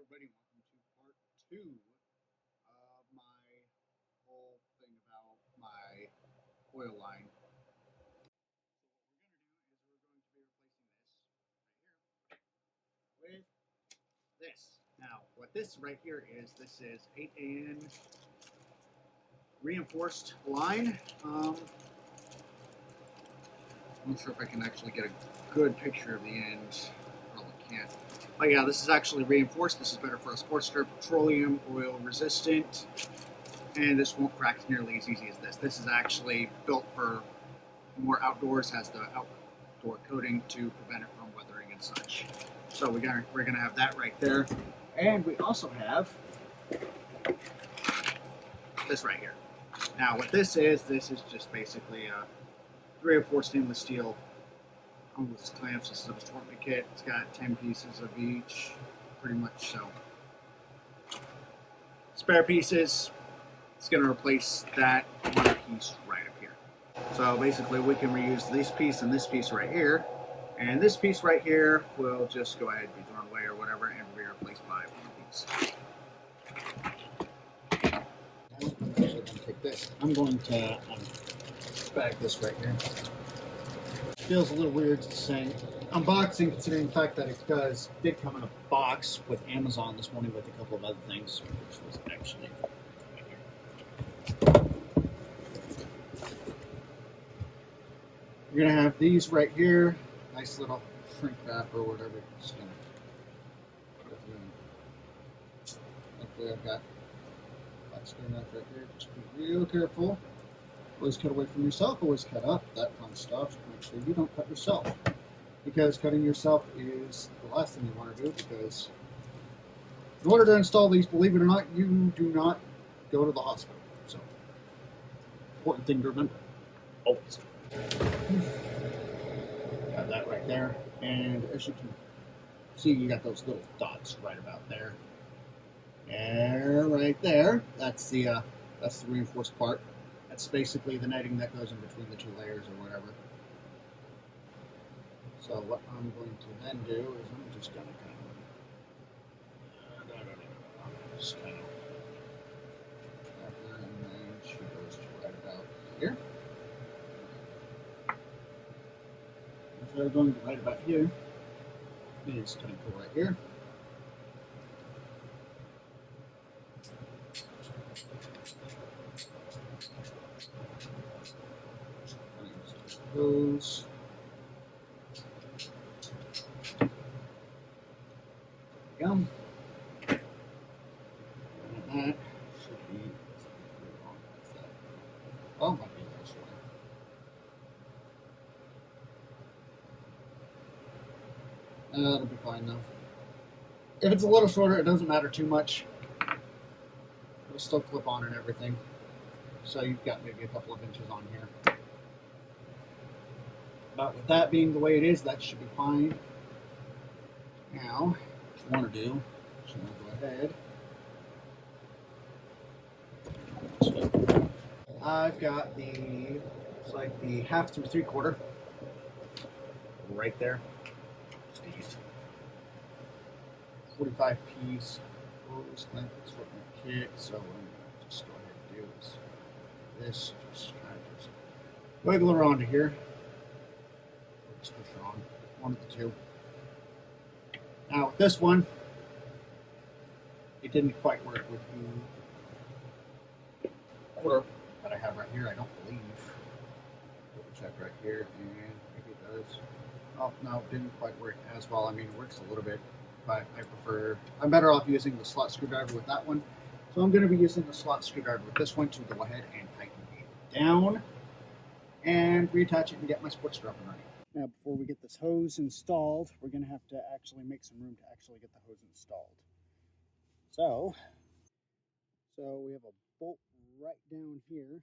everybody, welcome to part 2 of my whole thing about my oil line. So what we're going to do is we're going to be replacing this right here with this. Now, what this right here is, this is 8 AN reinforced line. I'm not sure if I can actually get a good picture of the end. Probably can't. But yeah, this is actually reinforced. This is better for a Sportster, petroleum oil resistant, and this won't crack nearly as easy as this. This is actually built for more outdoors, has the outdoor coating to prevent it from weathering and such. So we're gonna have that right there, and we also have this right here. Now, what this is just basically a 304 stainless steel with clamps. This is a assortment kit. It's got 10 pieces of each, pretty much. So spare pieces. It's going to replace that one piece right up here. So basically we can reuse this piece and this piece right here, and this piece right here will just go ahead and be thrown away or whatever and be replaced by one piece. I'm actually going to take this. I'm going to bag this right here. Feels a little weird saying unboxing, considering the fact that it did come in a box with Amazon this morning with a couple of other things, which was actually right here. You're gonna have these right here, nice little shrink wrap or whatever. Just gonna put it in. Luckily, I've got that screw knife right here. Just be real careful. Always cut away from yourself, always cut up, that fun stuff. Make sure you don't cut yourself, because cutting yourself is the last thing you want to do, because in order to install these, believe it or not, you do not go to the hospital. So, important thing to remember. Always. Got that right there, and as you can see, you got those little dots right about there. And right there, that's the reinforced part. That's basically the netting that goes in between the two layers or whatever. So what I'm going to then do is I'm just going to kind of and then she goes to right about here. If we're going to right about here, it's going to go right here. Goes. There we go. And that should be long as that. Oh, might be this way. That'll be fine though. If it's a little shorter, it doesn't matter too much. It'll still clip on and everything. So you've got maybe a couple of inches on here. But with that being the way it is, that should be fine. Now, what you want to do is you want to go ahead. So I've got it's like the 1/2 through 3/4 right there. Just 45 piece hose clamp assortment kit. So what I'm going to just go ahead and do is this, just kind of just wiggle around to here. Just push it on, one of the two. Now with this one, it didn't quite work with the quarter that I have right here, I don't believe. Double check right here, and maybe it does. Oh, no, it didn't quite work as well. I mean, it works a little bit, but I'm better off using the slot screwdriver with that one. So I'm going to be using the slot screwdriver with this one to go ahead and tighten it down and reattach it and get my Sportster up and running. Now, before we get this hose installed, we're going to have to actually make some room to actually get the hose installed. So we have a bolt right down here.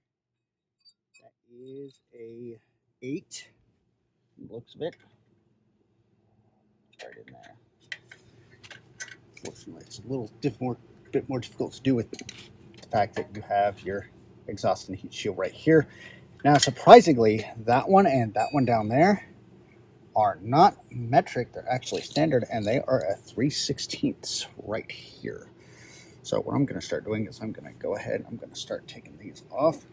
That is a 8. Looks of it. Right in there. Fortunately, it's a little bit more difficult to do with the fact that you have your exhaust and heat shield right here. Now, surprisingly, that one and that one down there are not metric, they're actually standard, and they are at 3/16 right here. So what I'm going to start doing is I'm going to go ahead, I'm going to start taking these off.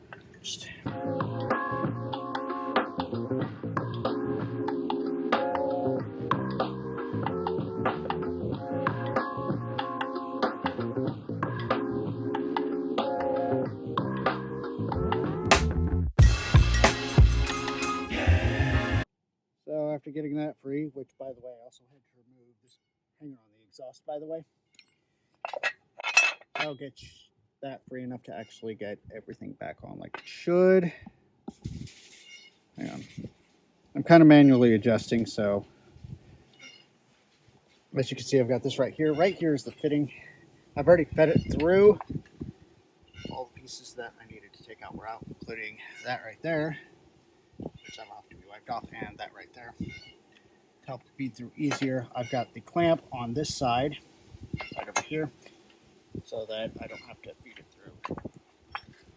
So after getting that free, which by the way, I also had to remove this hanger on the exhaust, by the way, I'll get that free enough to actually get everything back on like it should. Hang on. I'm kind of manually adjusting, so as you can see, I've got this right here. Right here is the fitting. I've already fed it through. All the pieces that I needed to take out were out, including that right there, which that'll have to be wiped off, and that right there. To help feed through easier, I've got the clamp on this side, right over here, so that I don't have to feed it through.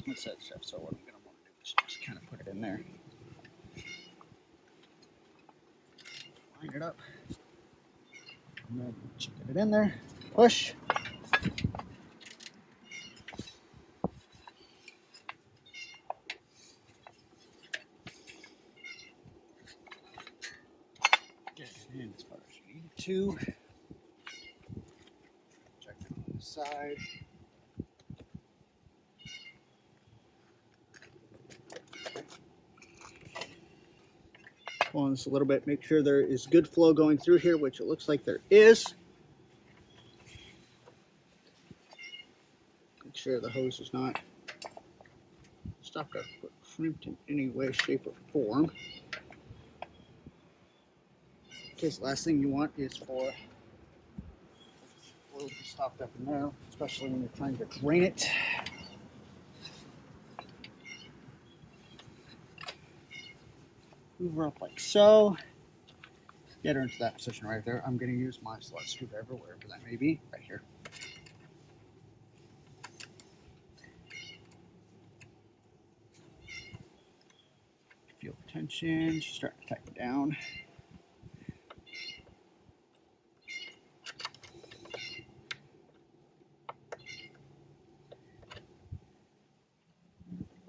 That's that stuff. So what I'm going to want to do is just kind of put it in there. Line it up. And then get it in there. Push. Get it in as far as you need to. Check it on the side. Pull on this a little bit. Make sure there is good flow going through here, which it looks like there is. Make sure the hose is not stopped or crimped in any way, shape, or form. Because the last thing you want is for oil to be stopped up in there, especially when you're trying to drain it. Move her up like so. Get her into that position right there. I'm going to use my slot screwdriver, wherever that may be, right here. Feel the tension, she's starting to tighten down.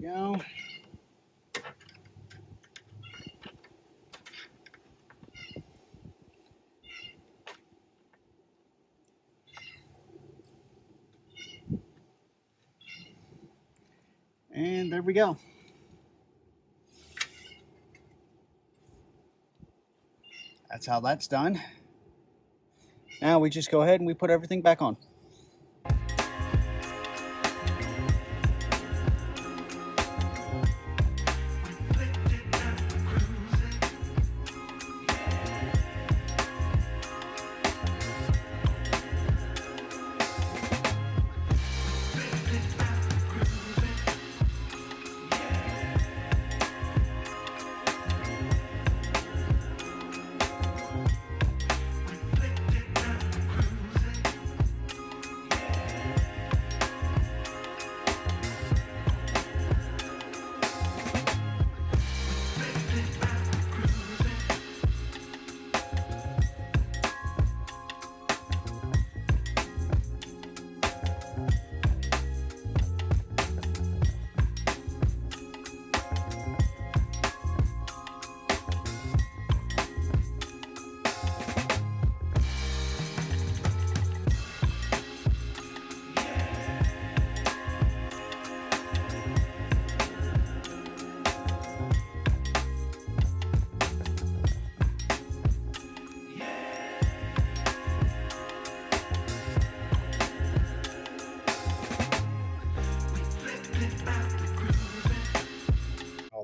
There we go. And there we go. That's how that's done. Now we just go ahead and we put everything back on.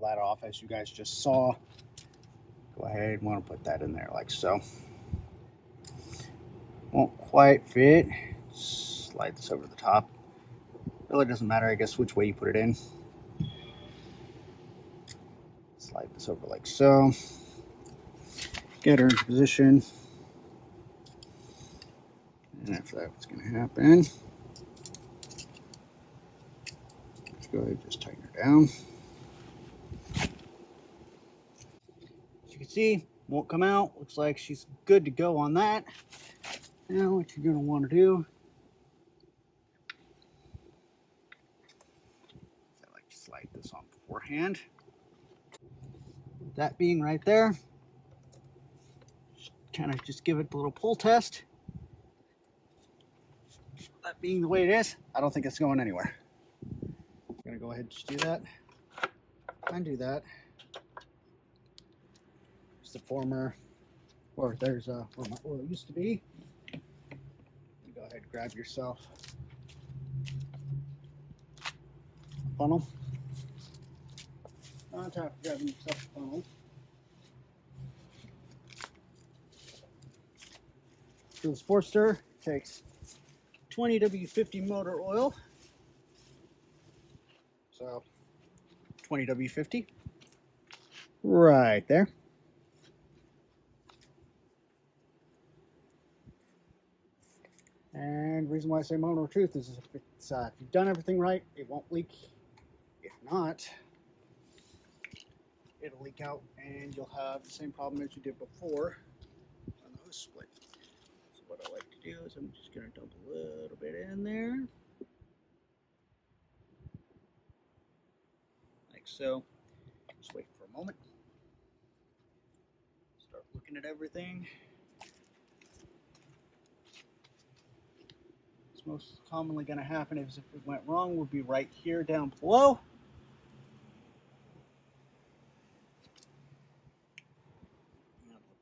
That off, as you guys just saw. Go ahead and want to put that in there like so. Won't quite fit. Slide this over the top. Really doesn't matter, I guess, which way you put it in. Slide this over like so. Get her into position. And after that, what's going to happen? Let's go ahead and just tighten her down. See, won't come out. Looks like she's good to go on that. Now what you're going to want to do, I like to slide this on beforehand. That being right there, kind of just give it a little pull test. That being the way it is, I don't think it's going anywhere. I'm going to go ahead and just do that. Undo that. It's the former, or there's where my oil used to be. Go ahead and grab yourself a funnel. On top of grabbing yourself a funnel, for the Sportster, takes 20W50 motor oil. So 20W50 right there. And the reason why I say moment of truth is if you've done everything right, it won't leak. If not, it'll leak out and you'll have the same problem as you did before on the hose split. So what I like to do is I'm just going to dump a little bit in there. Like so. Just wait for a moment. Start looking at everything. What's most commonly going to happen is if it went wrong, would be right here down below.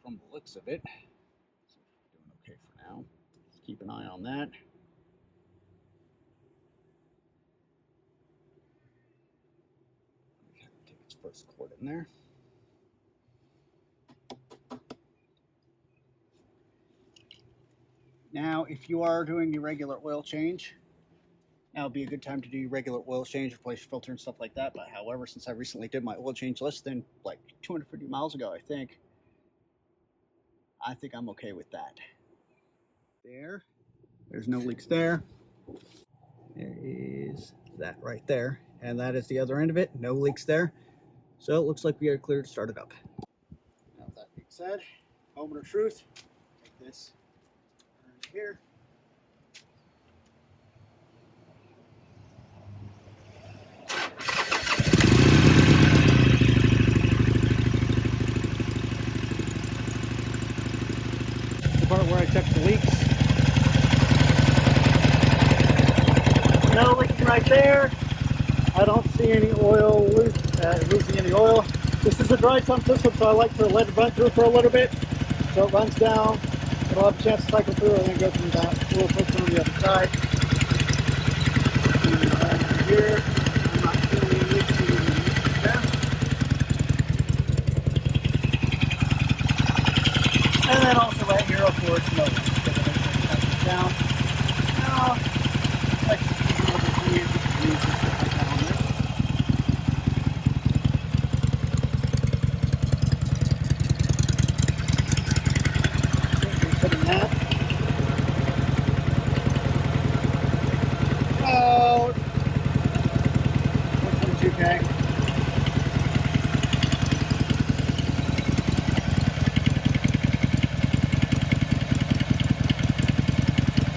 From the looks of it, doing okay for now. Just keep an eye on that. Take its first quart in there. Now, if you are doing your regular oil change, now would be a good time to do your regular oil change, replace your filter and stuff like that. But however, since I recently did my oil change less than like 250 miles ago, I think I'm okay with that. There's no leaks there. There is that right there. And that is the other end of it. No leaks there. So it looks like we are clear to start it up. Now with that being said, moment of truth. Take this here. Part where I check the leaks. No leaks right there. I don't see any oil losing any oil. This is a dry sump system, so I like to let it run through for a little bit. So it runs down. It'll have a chance to cycle through and then go from down. We'll put it on the other side. And here, I'm not feeling any leaks there. And then also right here, of course, no. Down. Now, like a little bit weird, just down there. Putting that. Oh, 1.2K.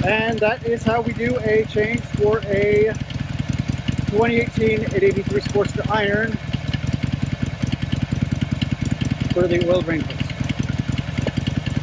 And that is how we do a change for a 2018 883 Sportster iron for the oil drain.